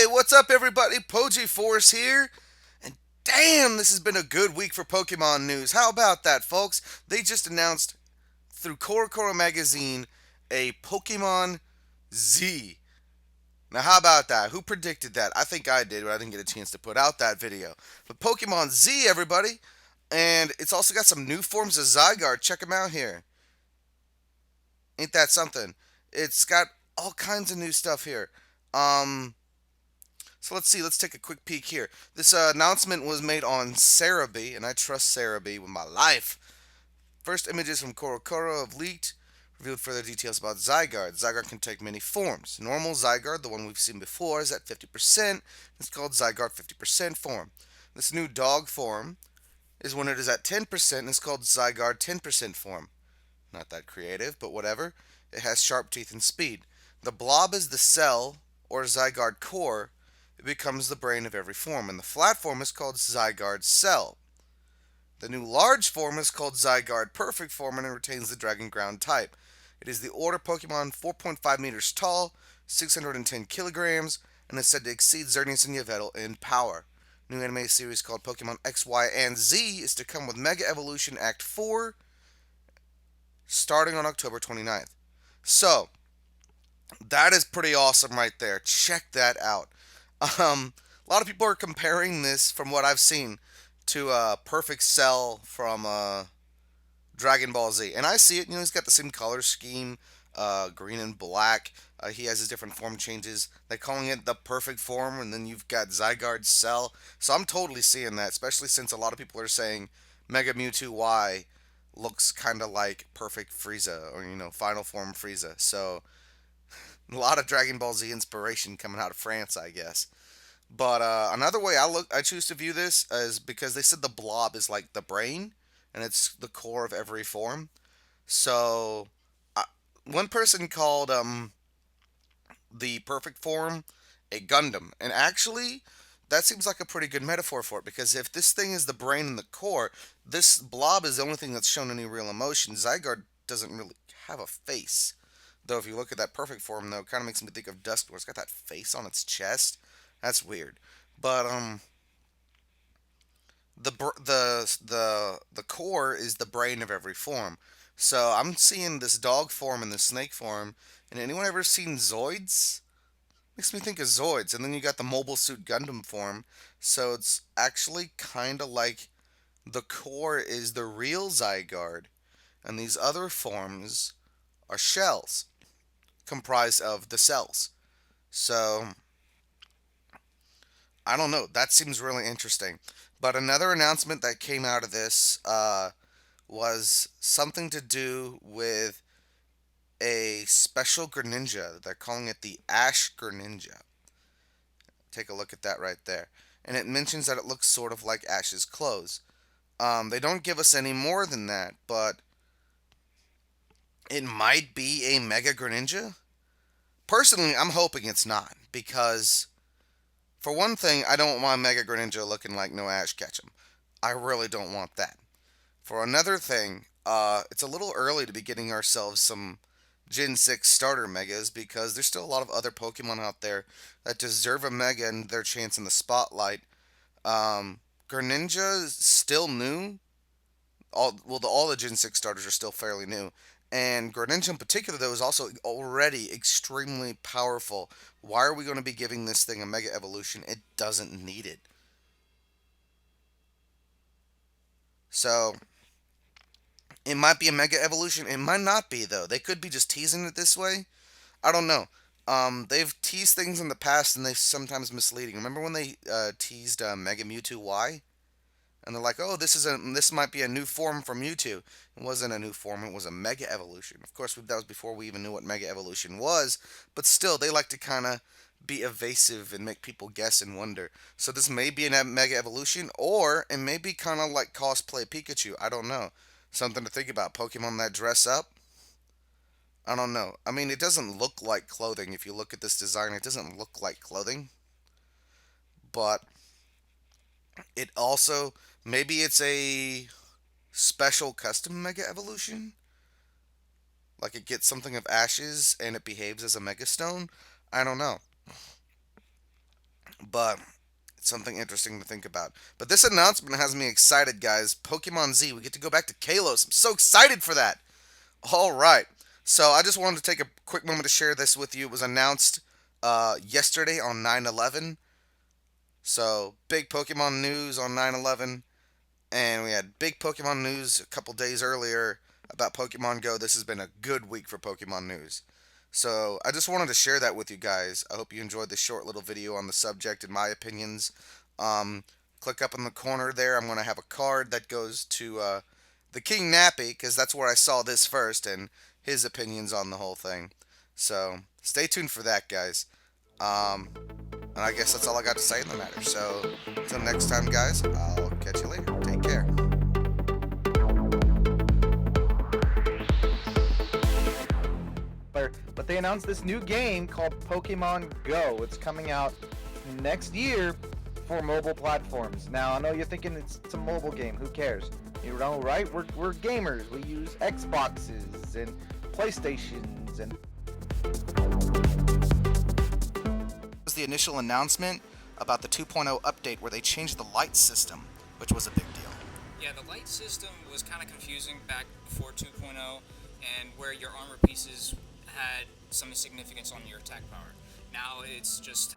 what's up, everybody? Poji Force here. And damn, this has been a good week for Pokemon news. How about that, folks? They just announced through Corocoro Magazine a Pokemon Z. Now, how about that? Who predicted that? I think I did, but I didn't get a chance to put out that video. But Pokemon Z, everybody. And it's also got some new forms of Zygarde. Check them out here. Ain't that something? It's got all kinds of new stuff here. Um, So let's see. Let's take a quick peek here. This announcement was made on Serebii, and I trust Serebii with my life. First images from Corocoro have leaked, revealed further details about Zygarde. Zygarde can take many forms. Normal Zygarde, the one we've seen before, is at 50%. It's called Zygarde 50% form. This new dog form is when it is at 10%, and it's called Zygarde 10% form. Not that creative, but whatever. It has sharp teeth and speed. The blob is the cell, or Zygarde core. It becomes the brain of every form, and the flat form is called Zygarde cell. The new large form is called Zygarde perfect form, and it retains the Dragon Ground type. It is the order Pokemon 4.5 meters tall, 610 kilograms, and is said to exceed Xerneas and Yveltal in power. New anime series called Pokemon X, Y, and Z is to come with Mega Evolution Act 4 starting on October 29th. So, that is pretty awesome right there. Check that out. A lot of people are comparing this, from what I've seen, to Perfect Cell from Dragon Ball Z, and I see it. You know, he's got the same color scheme, green and black. He has his different form changes. They're calling it the perfect form, and then you've got Zygarde Cell. So I'm totally seeing that, especially since a lot of people are saying Mega Mewtwo Y looks kind of like Perfect Frieza, or Final Form Frieza. So a lot of Dragon Ball Z inspiration coming out of France, I guess. But another way I choose to view this is because they said the blob is like the brain, and it's the core of every form. So, uh, one person called the perfect form a Gundam, and actually, that seems like a pretty good metaphor for it. Because if this thing is the brain and the core, this blob is the only thing that's shown any real emotion. Zygarde doesn't really have a face, though. If you look at that perfect form, though, it kind of makes me think of Dusknoir. It's got that face on its chest. That's weird. But the core is the brain of every form. So I'm seeing this dog form and the snake form. And anyone ever seen Zoids? Makes me think of Zoids. And then you got the Mobile Suit Gundam form. So it's actually kind of like the core is the real Zygarde, and these other forms are shells comprised of the cells. So I don't know. That seems really interesting. But another announcement that came out of this was something to do with a special Greninja. They're calling it the Ash Greninja. Take a look at that right there. And it mentions that it looks sort of like Ash's clothes. They don't give us any more than that, but it might be a Mega Greninja. Personally, I'm hoping it's not, because for one thing, I don't want Mega Greninja looking like no Ash Ketchum. I really don't want that. For another thing, it's a little early to be getting ourselves some Gen 6 starter megas, because there's still a lot of other Pokemon out there that deserve a mega and their chance in the spotlight. Um, Greninja is still new. All the Gen 6 starters are still fairly new. And Greninja in particular, though, is also already extremely powerful. Why are we going to be giving this thing a mega evolution? It doesn't need it. So, it might be a mega evolution. It might not be, though. They could be just teasing it this way. I don't know. They've teased things in the past, and they're sometimes misleading. Remember when they teased Mega Mewtwo Y? And they're like, "Oh, this might be a new form from Mewtwo." It wasn't a new form; it was a Mega Evolution. Of course, that was before we even knew what Mega Evolution was. But still, they like to kind of be evasive and make people guess and wonder. So this may be a Mega Evolution, or it may be kind of like cosplay Pikachu. I don't know. Something to think about. Pokemon that dress up. I don't know. I mean, it doesn't look like clothing. If you look at this design, it doesn't look like clothing. But it also, maybe it's a special custom Mega Evolution. Like it gets something of Ashes and it behaves as a Mega Stone. I don't know. but it's something interesting to think about. But this announcement has me excited, guys. Pokemon Z, we get to go back to Kalos. I'm so excited for that. All right. So I just wanted to take a quick moment to share this with you. It was announced yesterday on 9/11. So big Pokemon news on 9/11, and we had big Pokemon news a couple days earlier about Pokemon Go. This has been a good week for Pokemon news. So I just wanted to share that with you guys. I hope you enjoyed this short little video on the subject and my opinions. Um, Click up in the corner there. I'm going to have a card that goes to the King Nappy, because that's where I saw this first, and his opinions on the whole thing. So stay tuned for that, guys. And I guess that's all I got to say in the matter. So until next time, guys, I'll catch you later. Take care. But they announced this new game called Pokemon Go. It's coming out next year for mobile platforms. Now, I know you're thinking it's a mobile game. Who cares? You know, right? We're gamers. We use Xboxes and PlayStations and... Was the initial announcement about the 2.0 update where they changed the light system, which was a big deal. Yeah, the light system was kind of confusing back before 2.0, and where your armor pieces had some significance on your attack power. Now it's just...